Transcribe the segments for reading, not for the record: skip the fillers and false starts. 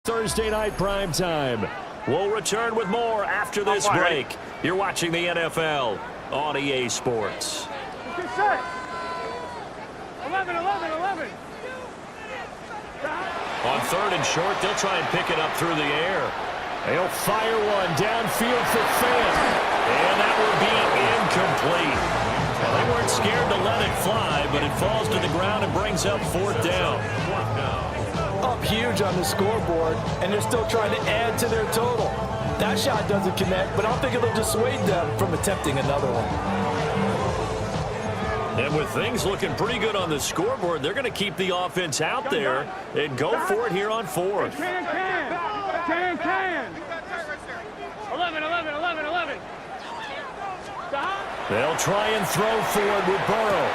Thursday night prime time. We'll return with more after this break. You're watching the NFL on EA Sports. Get set. 11. On third and short, they'll try and pick it up through the air. They'll fire one downfield for Fant. And that will be incomplete. Well, they weren't scared to let it fly, but it falls to the ground and brings up fourth down. Up huge on the scoreboard, and they're still trying to add to their total. That shot doesn't connect, but I don't think it'll dissuade them from attempting another one. And with things looking pretty good on the scoreboard, they're going to keep the offense out there and go for it here on fourth. Can. 11. They'll try and throw for it with Burrow.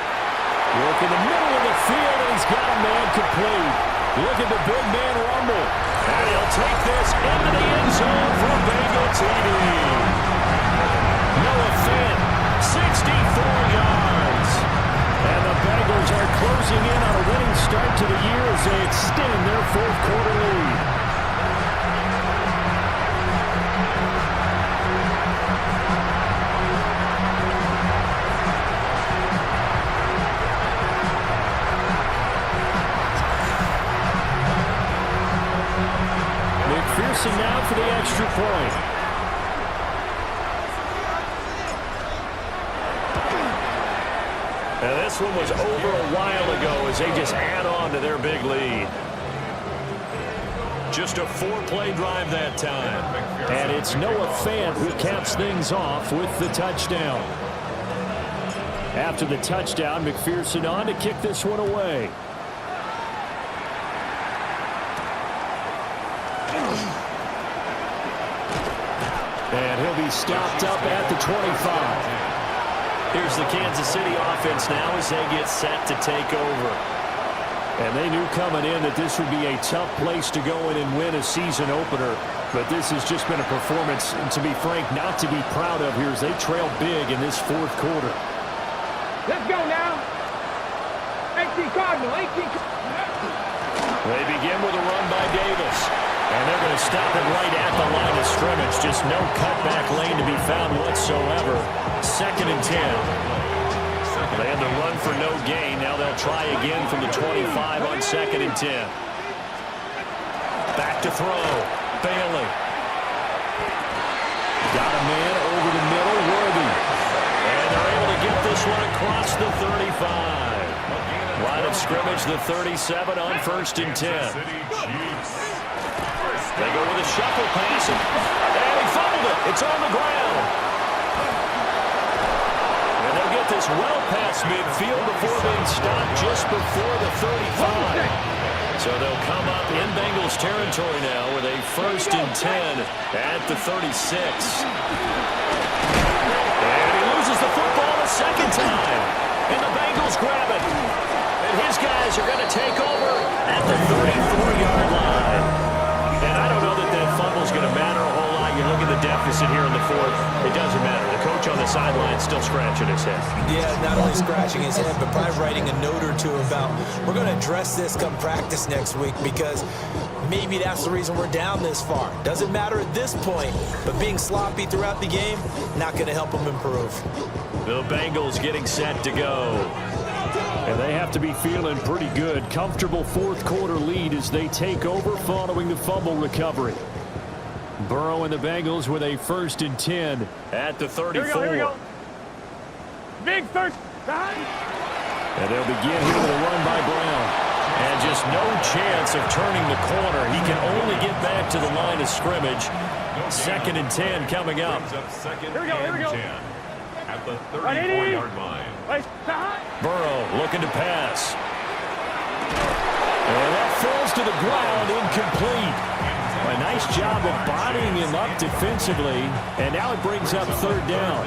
Look in the middle of the field, and he's got a man complete. Look at the big man rumble. And he'll take this into the end zone for a Bengal TD. Noah Fant, 64 yards. And the Bengals are closing in on a winning start to the year as they extend their fourth quarter lead. McPherson now for the extra point. And this one was over a while ago as they just add on to their big lead. Just a 4-play drive that time. And it's Noah Fant who caps things off with the touchdown. After the touchdown, McPherson on to kick this one away. And he'll be stopped up at the 25. Here's the Kansas City offense now as they get set to take over. And they knew coming in that this would be a tough place to go in and win a season opener. But this has just been a performance, and to be frank, not to be proud of here as they trail big in this fourth quarter. Let's go now. 18 Cardinal. They begin with a run by Davis. And they're going to stop it right at the line of scrimmage. Just no cutback lane to be found whatsoever. 2nd and 10. They had the run for no gain. Now they'll try again from the 25 on 2nd and 10. Back to throw. Bailey. Got a man over the middle. Worthy. And they're able to get this one across the 35. Line of scrimmage, the 37 on 1st and 10. They go with a shuffle pass, and he fumbled it. It's on the ground. And they'll get this well past midfield before being stopped just before the 35. So they'll come up in Bengals territory now with a 1st and 10 at the 36. And he loses the football a second time. And the Bengals grab it. And his guys are going to take over at the 34-yard line. And I don't know that that fumble's going to matter a whole lot. You look at the deficit here in the fourth. It doesn't matter. The coach on the sideline still scratching his head. Yeah, not only scratching his head, but probably writing a note or two about, we're going to address this come practice next week because maybe that's the reason we're down this far. Doesn't matter at this point, but being sloppy throughout the game, not going to help them improve. The Bengals getting set to go. And they have to be feeling pretty good. Comfortable fourth quarter lead as they take over following the fumble recovery. Burrow and the Bengals with a 1st and 10 at the 34. Here we go. Big first. And they'll begin here with a run by Brown. And just no chance of turning the corner. He can only get back to the line of scrimmage. 2nd and 10 coming up. Here we go. At the 34-yard line. Burrow looking to pass. And that falls to the ground, incomplete. A nice job of bodying him up defensively. And now it brings up 3rd down.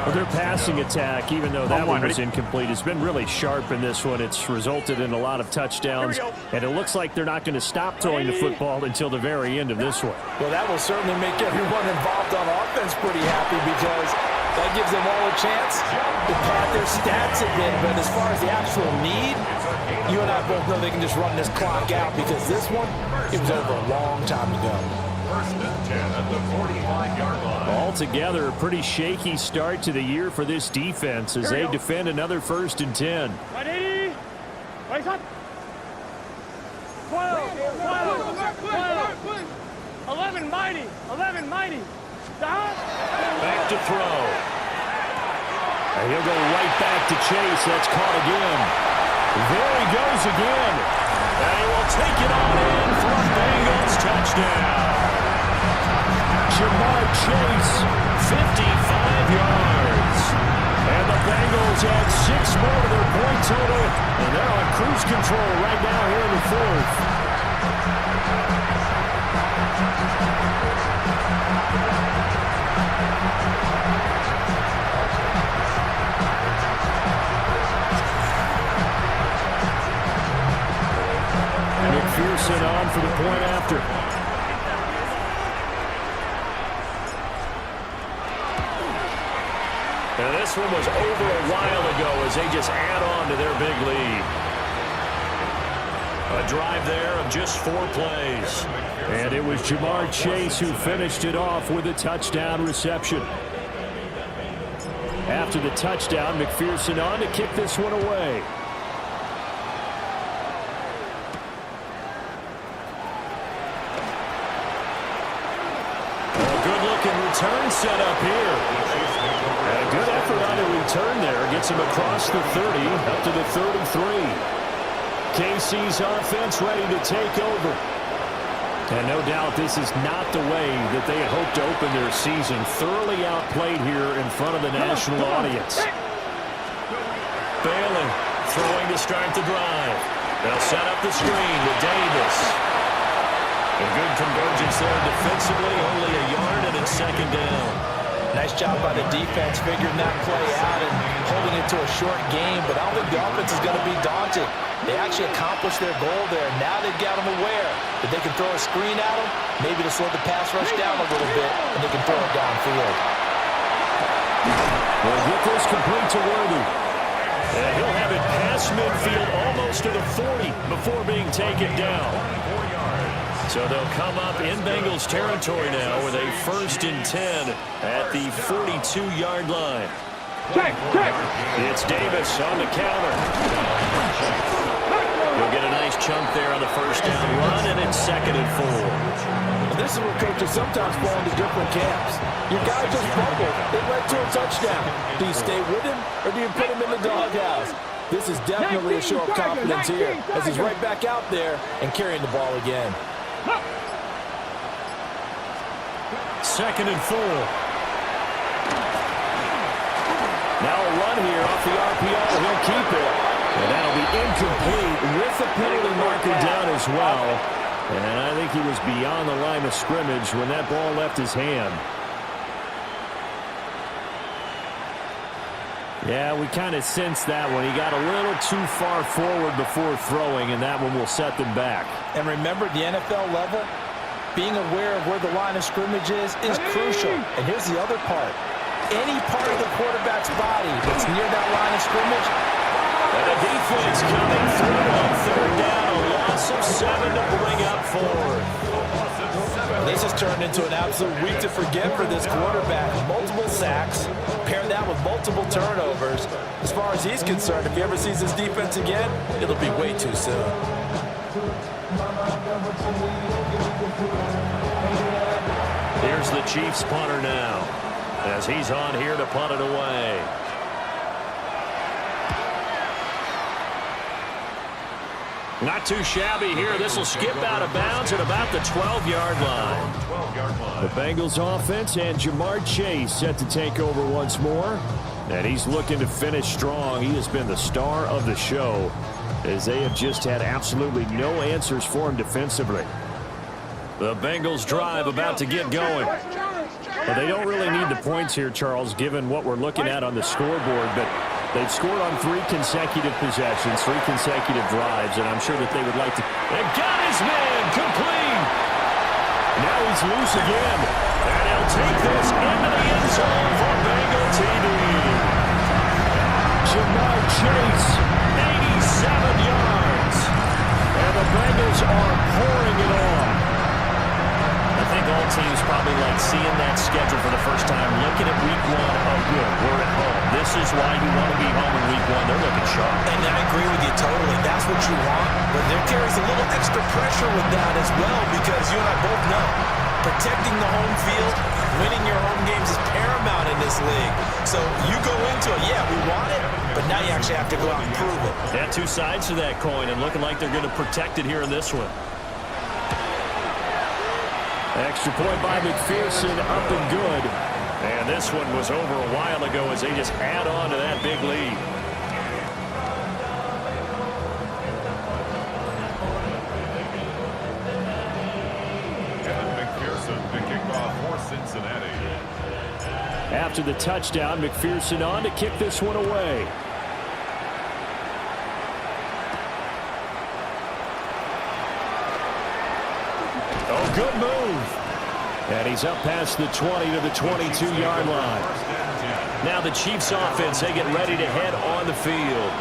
Well, their passing attack, even though that one was incomplete, has been really sharp in this one. It's resulted in a lot of touchdowns, and it looks like they're not going to stop throwing the football until the very end of this one. Well, that will certainly make everyone involved on offense pretty happy because That gives them all a chance to pad their stats a bit. But as far as the actual need, you and I both know they can just run this clock out because this one, it was over a long time ago. First and 10 at the 45-yard line. Altogether, a pretty shaky start to the year for this defense as they defend another 1st and 10. 180. Raise up. 12. 11 mighty. 11 mighty. Stop. Back to throw. And he'll go right back to Chase. That's caught again. There he goes again. And he will take it on in for a Bengals touchdown. Jamar Chase, 55 yards. And the Bengals add 6 more to their point total. And they're on cruise control right now here in the 4th. McPherson on for the point after. And this one was over a while ago as they just add on to their big lead. A drive there of just 4 plays. And it was Jamar Chase who finished it off with a touchdown reception. After the touchdown, McPherson on to kick this one away. Return set up here. And a good effort on the return there. Gets him across the 30, up to the 33. KC's offense ready to take over. And no doubt this is not the way that they had hoped to open their season. Thoroughly outplayed here in front of the national audience. Bailey throwing to start the drive. They'll set up the screen to Davis. A good convergence there defensively, only a yard and it's 2nd down. Nice job by the defense figuring that play out and holding it to a short game, but I don't think the offense is going to be daunted. They actually accomplished their goal there. Now they've got them aware that they can throw a screen at them, maybe to slow the pass rush down a little bit, and they can throw it downfield. We'll get this complete to Worthy. And he'll have it past midfield almost to the 40 before being taken down. So they'll come up in Bengals territory now with a 1st and 10 at the 42-yard line. Check. It's Davis on the counter. He'll get a nice chunk there on the 1st down run, and it's 2nd and 4. Well, this is where coaches sometimes fall into different camps. Your guy just fumbled. It led to a touchdown. Do you stay with him, or do you put him in the doghouse? This is definitely a show of confidence here as he's right back out there and carrying the ball again. 2nd and 4. Now a run here off the RPO. He'll keep it. And that'll be incomplete with the penalty marker down as well. And I think he was beyond the line of scrimmage when that ball left his hand. Yeah, we kind of sensed that one. He got a little too far forward before throwing, and that one will set them back. And remember, the NFL level, being aware of where the line of scrimmage is crucial. And here's the other part. Any part of the quarterback's body that's near that line of scrimmage. And the defense coming through on 3rd down. A loss of 7 to bring up 4. This has turned into an absolute week to forget for this quarterback. Multiple sacks, pair that with multiple turnovers. As far as he's concerned, if he ever sees this defense again, it'll be way too soon. Here's the Chiefs punter now as he's on here to punt it away. Not too shabby here. This will skip out of bounds at about the 12-yard line. The Bengals offense and Jamar Chase set to take over once more. And he's looking to finish strong. He has been the star of the show as they have just had absolutely no answers for him defensively. The Bengals drive about to get going. But they don't really need the points here, Charles, given what we're looking at on the scoreboard. But they've scored on 3 consecutive possessions, 3 consecutive drives, and I'm sure that they would like to. And got his man complete. Now he's loose again. And he'll take this into the end zone for Bengals TD. Jamar Chase, 87 yards. And the Bengals are pouring it on. I think all teams probably like seeing that schedule for the first time, looking at week one. Oh, good, we're at home. This is why you want to be home in week one. They're looking sharp. And I agree with you totally. That's what you want. But there carries a little extra pressure with that as well, because you and I both know protecting the home field, winning your home games is paramount in this league. So you go into it, yeah, we want it, but now you actually have to go out and prove it. Yeah, two sides to that coin, and looking like they're going to protect it here in this one. Extra point by McPherson, up and good. And this one was over a while ago as they just add on to that big lead. After the touchdown, McPherson on to kick this one away. Oh, good move. And he's up past the 20 to the 22-yard line. Now the Chiefs offense, they get ready to head on the field.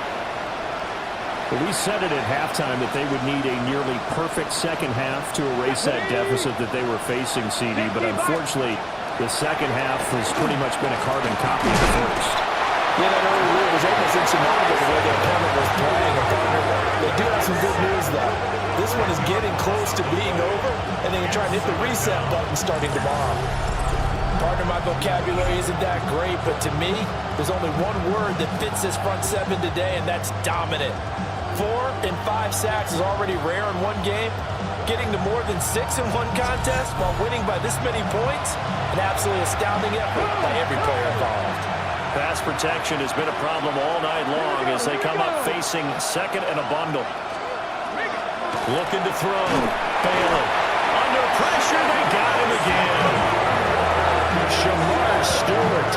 Well, we said it at halftime that they would need a nearly perfect second half to erase that deficit that they were facing, CD. But unfortunately, the second half has pretty much been a carbon copy of the first. Yeah, that early lead was almost insurmountable the way their opponent was playing. They do have some good news, though. This one is getting close to being over, and they can try and hit the reset button starting tomorrow. Pardon my vocabulary isn't that great, but to me, there's only one word that fits this front seven today, and that's dominant. 4 and 5 sacks is already rare in one game. Getting to more than 6 in one contest while winning by this many points, an absolutely astounding effort by every player involved. Pass protection has been a problem all night long as they come up facing second and a bundle. Looking to throw. Bailey. Under pressure, they got him again. Shamar Stewart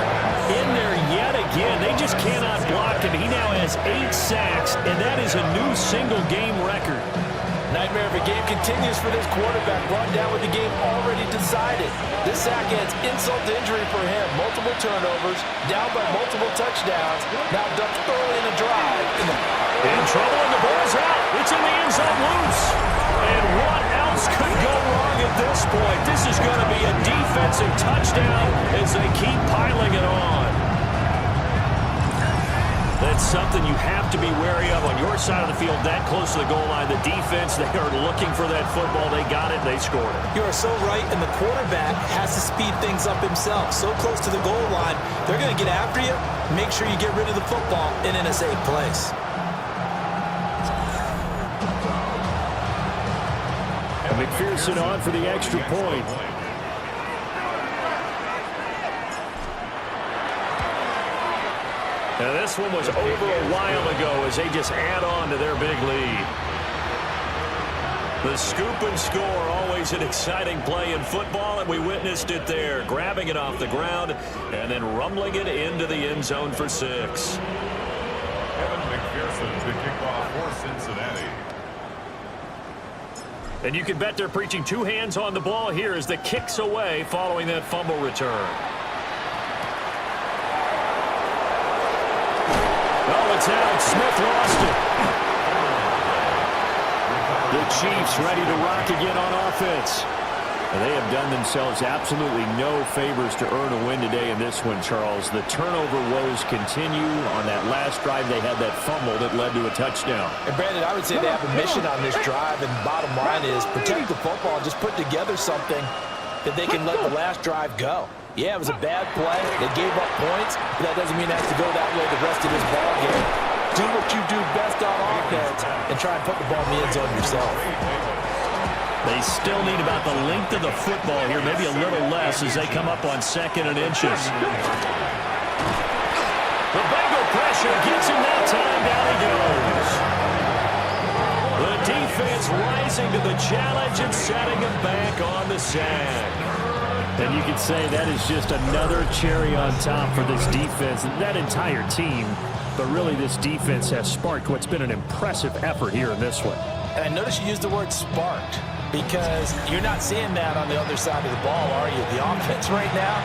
in there yet again. They just cannot block him. He now has 8 sacks, and that is a new single-game record. Nightmare of a game continues for this quarterback, brought down with the game already decided. This sack adds insult to injury for him. Multiple turnovers, down by multiple touchdowns, now dumped early in the drive. In trouble, and the ball's out. It's in the end zone loose. And what else could go wrong at this point? This is going to be a defensive touchdown as they keep piling it on. That's something you have to be wary of on your side of the field, that close to the goal line. The defense, they are looking for that football. They got it, they scored it. You are so right, and the quarterback has to speed things up himself. So close to the goal line, they're going to get after you. Make sure you get rid of the football and in a safe place. And McPherson on for the extra point. Now this one was over a while ago as they just add on to their big lead. The scoop and score, always an exciting play in football, and we witnessed it there. Grabbing it off the ground and then rumbling it into the end zone for 6. Kevin McPherson, the kickoff for Cincinnati. And you can bet they're preaching 2 hands on the ball here as the kick's away following that fumble return. It's out. Smith lost it. The Chiefs ready to rock again on offense. And they have done themselves absolutely no favors to earn a win today in this one, Charles. The turnover woes continue. On that last drive, they had that fumble that led to a touchdown. And Brandon, I would say they have a mission on this drive, and bottom line is protect the football and just put together something that they can let the last drive go. Yeah, it was a bad play. They gave up points, but that doesn't mean it has to go that way the rest of this ball game. Do what you do best on offense and try and put the ball in the end zone yourself. They still need about the length of the football here, maybe a little less as they come up on 2nd and inches. The Bengal pressure gets him that time. Down he goes. The defense rising to the challenge and setting him back on the sack. And you could say that is just another cherry on top for this defense and that entire team. But really, this defense has sparked what's been an impressive effort here in this one. And I noticed you used the word sparked. because you're not seeing that on the other side of the ball, are you? The offense right now,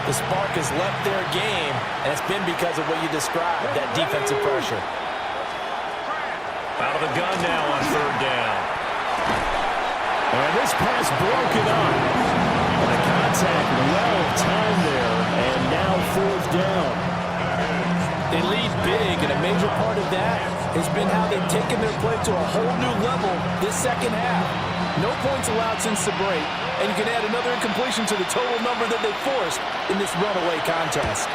the spark has left their game, and it's been because of what you described, that defensive pressure. Out of the gun now on third down. And this pass broken up. And the contact well timed there, and now fourth down. They lead big, and a major part of that has been how they've taken their play to a whole new level this second half. No points allowed since the break, and you can add another incompletion to the total number that they forced in this runaway contest.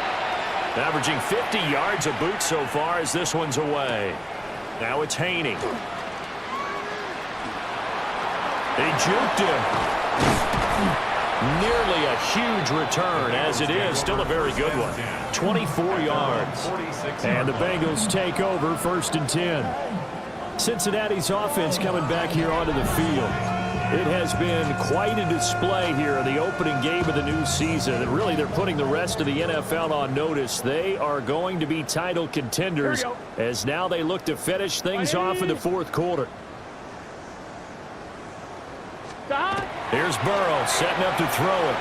Averaging 50 yards a boot so far as this one's away. Now it's Haney. They juked him. Nearly a huge return, as it is. Still a very good one. 24 yards. And the Bengals take over 1st and 10. Cincinnati's offense coming back here onto the field. It has been quite a display here in the opening game of the new season. And really, they're putting the rest of the NFL on notice. They are going to be title contenders as now they look to finish things off in the fourth quarter. Here's Burrow setting up to throw it.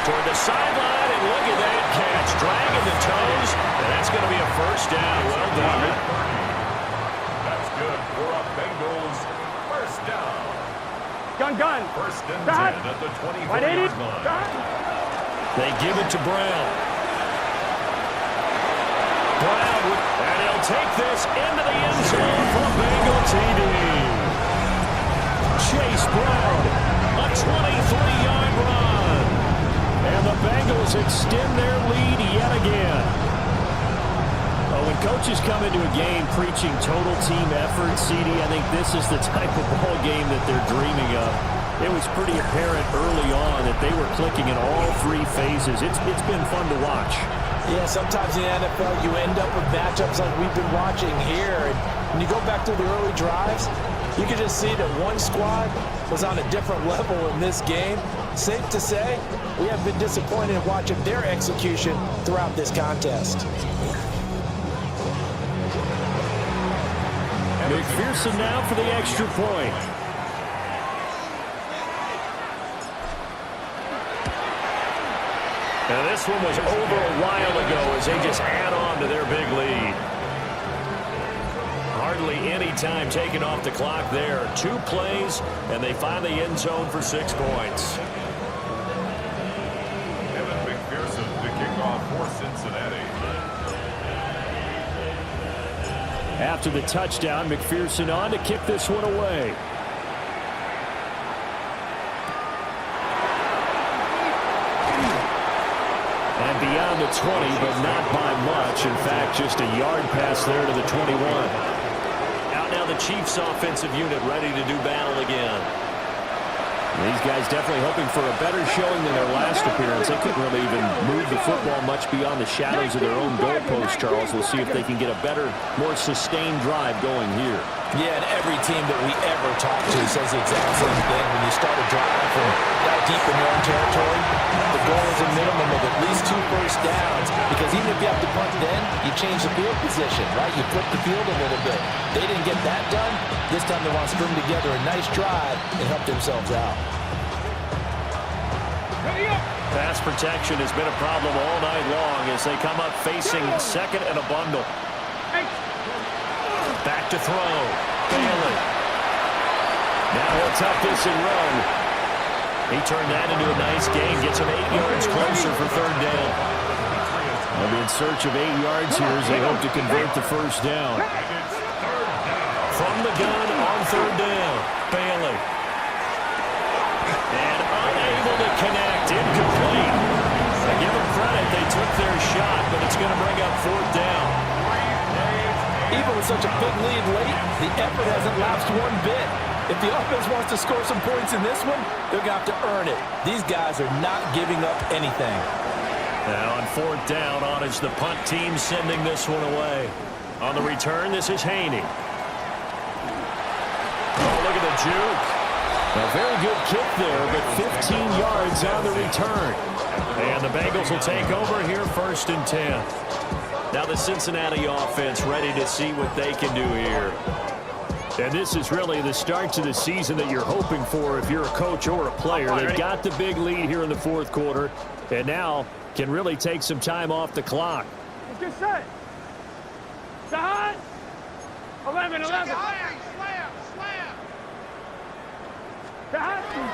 Toward the sideline, and look at that catch. Dragging the toes, and that's going to be a first down. Well done. That's good for a Bengals first down. Gun. First and 10 at the 24-yard line. They give it to Brown. And he'll take this into the end zone for a Bengal TD. Chase Brown, a 23-yard run. And the Bengals extend their lead yet again. Well, when coaches come into a game preaching total team effort, CD, I think this is the type of ball game that they're dreaming of. It was pretty apparent early on that they were clicking in all three phases. It's been fun to watch. Yeah, sometimes in the NFL you end up with matchups like we've been watching here. And when you go back to the early drives, you can just see that one squad was on a different level in this game. Safe to say, we have been disappointed in watching their execution throughout this contest. McPherson now for the extra point. Now this one was over a while ago as they just add on to their big lead. Hardly any time taken off the clock there. 2 plays, and they find the end zone for 6 points. McPherson to kick off for Cincinnati. After the touchdown, McPherson on to kick this one away. And beyond the 20, but not by much. In fact, just a yard pass there to the 21. Out now the Chiefs offensive unit ready to do battle again. These guys definitely hoping for a better showing than their last appearance. They couldn't really even move the football much beyond the shadows of their own goalpost, Charles. We'll see if they can get a better, more sustained drive going here. Yeah, and every team that we ever talk to says the exact same thing. When you start a drive from that deep in your own territory, the goal is a minimum of at least 2 first downs, because even if you have to punt then, you change the field position, right? You flip the field a little bit. They didn't get that done. This time they want to string together a nice drive and help themselves out. Pass protection has been a problem all night long as they come up facing second and a bundle. Back to throw. Bailey. Now he'll tuck this and run. He turned that into a nice gain. Gets him 8 yards closer for third down. They'll be in search of 8 yards here as they hope to convert the first down. From the gun on third down. Bailey. And unable to connect. Incomplete. I give them credit. They took their shot, but it's going to bring up fourth down. Even with such a big lead late, the effort hasn't lapsed one bit. If the offense wants to score some points in this one, they're going to have to earn it. These guys are not giving up anything. Now on fourth down, on is the punt team sending this one away. On the return, this is Haney. Oh, look at the juke. A very good kick there, but 15 yards on the return. And the Bengals will take over here 1st and 10. Now the Cincinnati offense ready to see what they can do here. And this is really the start to the season that you're hoping for if you're a coach or a player. They've got the big lead here in the fourth quarter, and now can really take some time off the clock. Let's get set. Side. 11.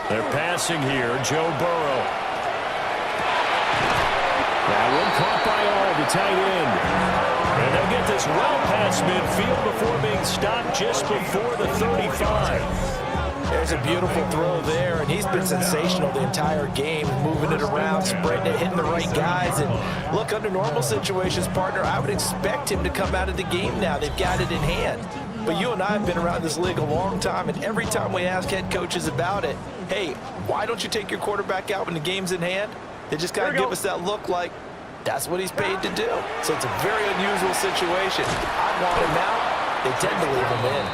They're passing here. Joe Burrow. That one caught by all, the tight end. And they'll get this well past midfield before being stopped just before the 35. There's a beautiful throw there, and he's been sensational the entire game, moving it around, spreading it, hitting the right guys. And look, under normal situations, partner, I would expect him to come out of the game now. They've got it in hand. But you and I have been around this league a long time, and every time we ask head coaches about it, hey, why don't you take your quarterback out when the game's in hand? They just got to give us that look like that's what he's paid to do. So it's a very unusual situation. I want him out. They tend to leave him in.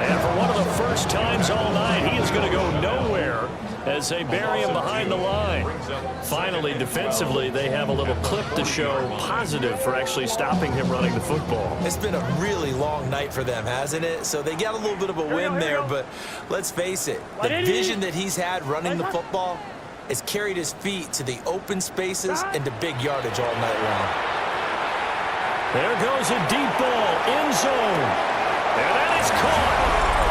And for one of the first times all night, he is going to go nowhere as they bury him behind the line. Finally, defensively, they have a little clip to show positive for actually stopping him running the football. It's been a really long night for them, hasn't it? So they got a little bit of a win there, but let's face it, the vision that he's had running the football has carried his feet to the open spaces and to big yardage all night long. There goes a deep ball, end zone. And that is caught.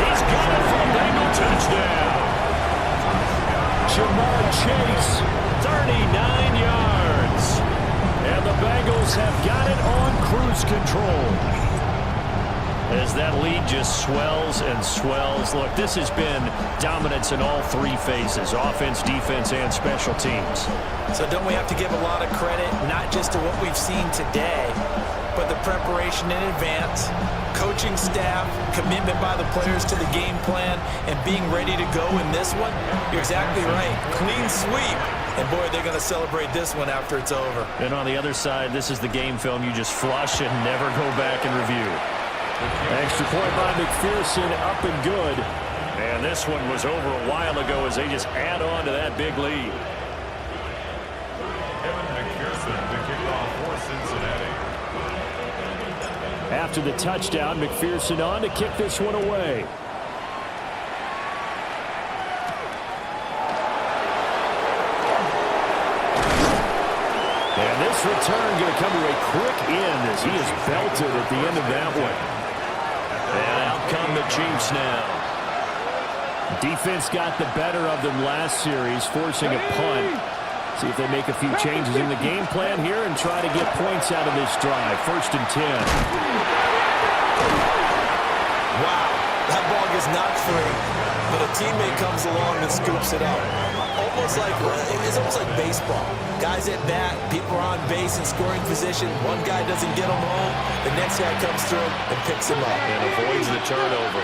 He's got it for a Bengal touchdown. Jamar Chase, 39 yards. And the Bengals have got it on cruise control. As that lead just swells and swells. Look, this has been dominance in all three phases, offense, defense, and special teams. So don't we have to give a lot of credit, not just to what we've seen today, but the preparation in advance, coaching staff, commitment by the players to the game plan, and being ready to go in this one? You're exactly right. Clean sweep. And, boy, they're going to celebrate this one after it's over. And on the other side, this is the game film you just flush and never go back and review. Extra point by McPherson, up and good. And this one was over a while ago as they just add on to that big lead. McPherson to kick off for Cincinnati. After the touchdown, McPherson on to kick this one away. And this return going to come to a quick end as he is belted at the end of that one. And out come the Chiefs now. Defense got the better of them last series, forcing a punt. See if they make a few changes in the game plan here and try to get points out of this drive. 1st and 10. Wow, that ball gets knocked free, but a teammate comes along and scoops it out. It's almost like baseball. Guys at bat, people are on base in scoring position. One guy doesn't get him home. The next guy comes through and picks him up. And avoids the turnover.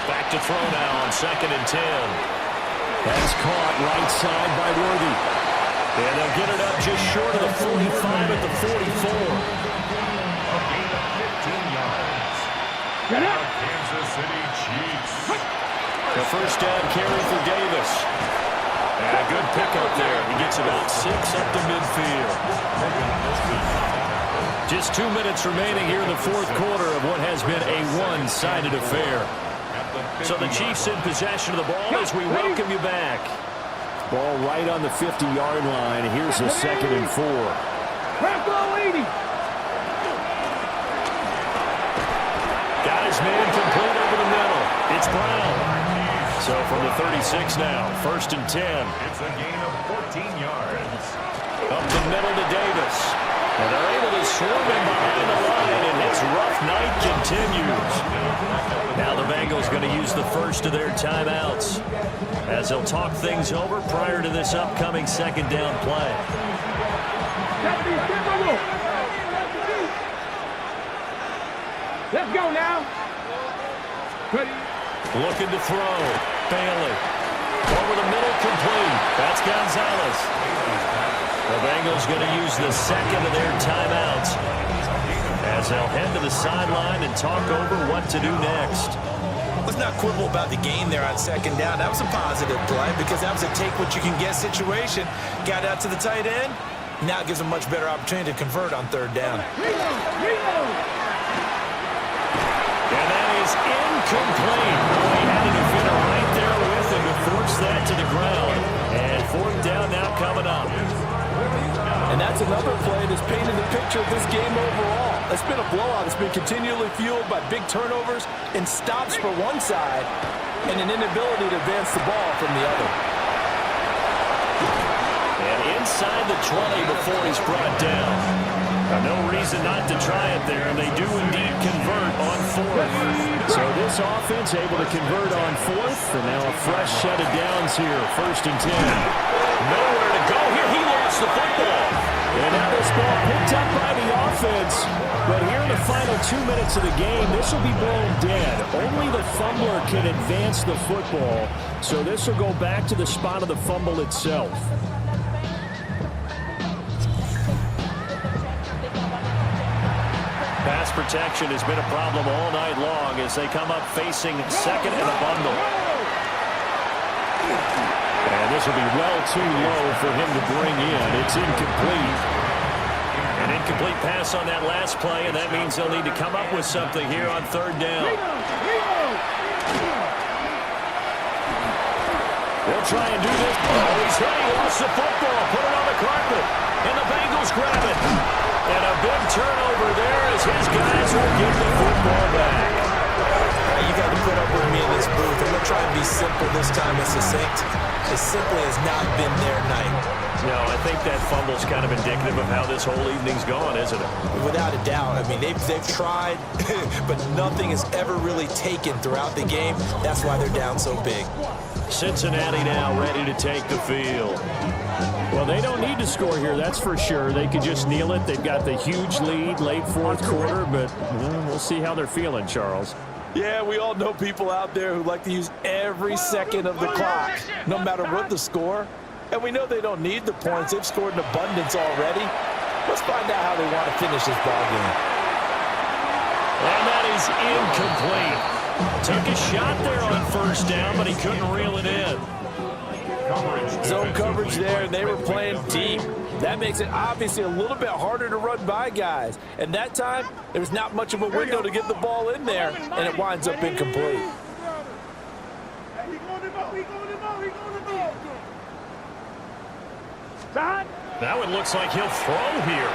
Back to throw now on 2nd and 10. That's caught right side by Worthy. And they'll get it up just short of the 45 at the 44. A gain of 15 yards. Kansas City Chiefs. The first down carry for Davis. And a good pickup there. He gets about 6 up to midfield. Just 2 minutes remaining here in the fourth quarter of what has been a one-sided affair. So the Chiefs in possession of the ball as we welcome you back. Ball right on the 50-yard line. Here's a 2nd and 4. Got his man complete over the middle. It's Brown. So from the 36 now, 1st and 10. It's a gain of 14 yards. Up the middle to Davis. And they're able to swarm him behind the line, and his rough night continues. Now the Bengals going to use the first of their timeouts as they'll talk things over prior to this upcoming 2nd down play. Let's go now. Looking to throw. Bailey. Over the middle, complete. That's Gonzalez. The Bengals going to use the 2nd of their timeouts as they'll head to the sideline and talk over what to do next. Let's not quibble about the gain there on 2nd down. That was a positive play because that was a take-what-you-can-get situation. Got out to the tight end. Now it gives them a much better opportunity to convert on 3rd down. is incomplete. Boy, had a defender right there with him to force that to the ground. And fourth down now coming up. And that's another play that's painted the picture of this game overall. It's been a blowout. It's been continually fueled by big turnovers and stops for one side and an inability to advance the ball from the other. And inside the 20 before he's brought down. No reason not to try it there, and they do indeed convert on fourth. So this offense able to convert on fourth, and now a fresh set of downs here, 1st and 10. Nowhere to go here. He lost the football. And now this ball picked up by the offense. But here in the final 2 minutes of the game, this will be blown dead. Only the fumbler can advance the football, so this will go back to the spot of the fumble itself. Pass protection has been a problem all night long as they come up facing second and a bundle. And this will be well too low for him to bring in. It's incomplete. An incomplete pass on that last play, and that means they'll need to come up with something here on 3rd down. They'll try and do this. Oh, he's hit. He lost the football. Put it on the carpet. And the Bengals grab it. And a big turnover there as his guys will get the football back. You got to put up with me in this booth. I'm going to try and be simple this time and succinct. It simply has not been their night. No, I think that fumble's kind of indicative of how this whole evening's gone, isn't it? Without a doubt. I mean, they've tried, but nothing is ever really taken throughout the game. That's why they're down so big. Cincinnati now ready to take the field. Well, they don't need to score here, that's for sure. They could just kneel it. They've got the huge lead late 4th quarter, but we'll see how they're feeling, Charles. Yeah, we all know people out there who like to use every second of the clock, no matter what the score. And we know they don't need the points. They've scored in abundance already. Let's find out how they want to finish this ball game. And that is incomplete. Took a shot there on 1st down, but he couldn't reel it in. Zone coverage there, and they were playing deep. That makes it obviously a little bit harder to run by guys. And that time, there was not much of a window to get the ball in there, and it winds up incomplete. Now it looks like he'll throw here.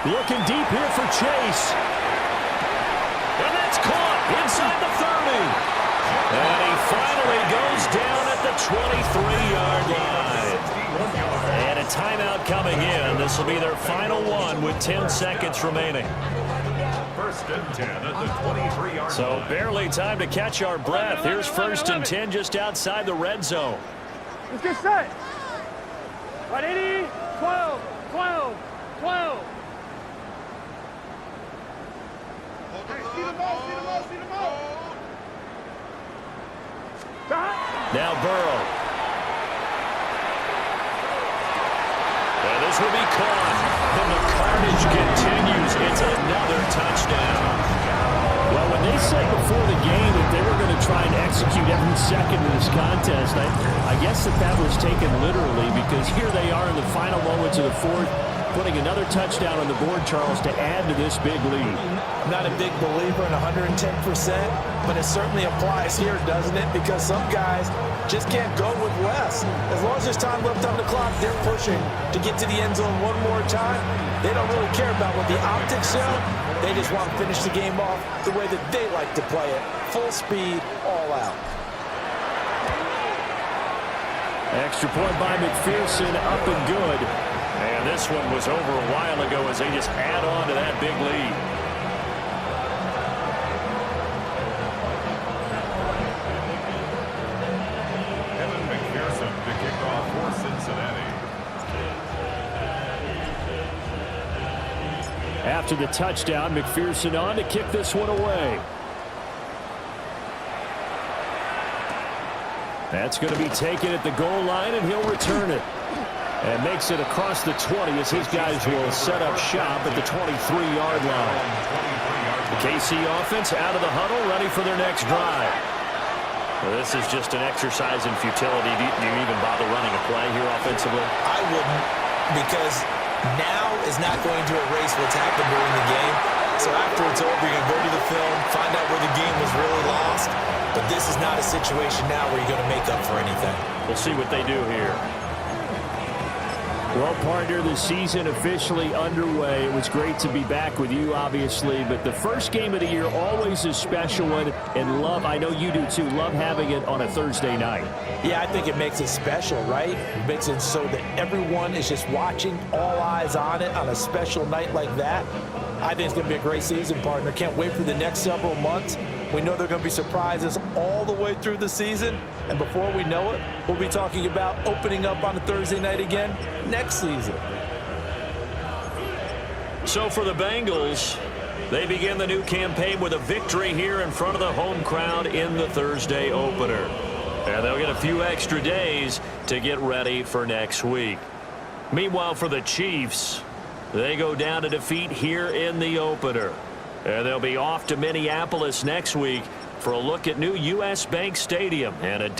Looking deep here for Chase. And that's caught inside the 30. And he finally goes down at the 23-yard line. And a timeout coming in. This will be their final one with 10 seconds remaining. 1st and 10 at the 23-yard line. So barely time to catch our breath. Here's 1st and 10 just outside the red zone. Let's get set. 180, 12, 12, 12. See the ball, see the ball, see the ball. Now Burrow. And this will be caught. And the carnage continues. It's another touchdown. Well, when they said before the game that they were going to try and execute every second of this contest, I guess that was taken literally, because here they are in the final moments of the 4th, putting another touchdown on the board, Charles, to add to this big lead. I'm not a big believer in 110%, but it certainly applies here, doesn't it? Because some guys just can't go with less. As long as there's time left on the clock, they're pushing to get to the end zone one more time. They don't really care about what the optics show. They just want to finish the game off the way that they like to play it. Full speed, all out. Extra point by McPherson, up and good. And this one was over a while ago as they just add on to that big lead. Kevin McPherson to kick off for Cincinnati. After the touchdown, McPherson on to kick this one away. That's going to be taken at the goal line, and he'll return it. And makes it across the 20 as his guys will set up shop at the 23-yard line. The KC offense out of the huddle, ready for their next drive. Well, this is just an exercise in futility. Do you even bother running a play here offensively? I wouldn't, because now is not going to erase what's happened during the game. So after it's over, you're going to go to the film, find out where the game was really lost. But this is not a situation now where you're going to make up for anything. We'll see what they do here. Well, partner, the season officially underway. It was great to be back with you, obviously, but the first game of the year always a special one, and love, I know you do too, love having it on a Thursday night. Yeah, I think it makes it special, right? It makes it so that everyone is just watching, all eyes on it on a special night like that. I think it's going to be a great season, partner. Can't wait for the next several months. We know there are going to be surprises all the way through the season. And before we know it, we'll be talking about opening up on a Thursday night again next season. So for the Bengals, they begin the new campaign with a victory here in front of the home crowd in the Thursday opener. And they'll get a few extra days to get ready for next week. Meanwhile, for the Chiefs, they go down to defeat here in the opener. And they'll be off to Minneapolis next week for a look at new U.S. Bank Stadium and a day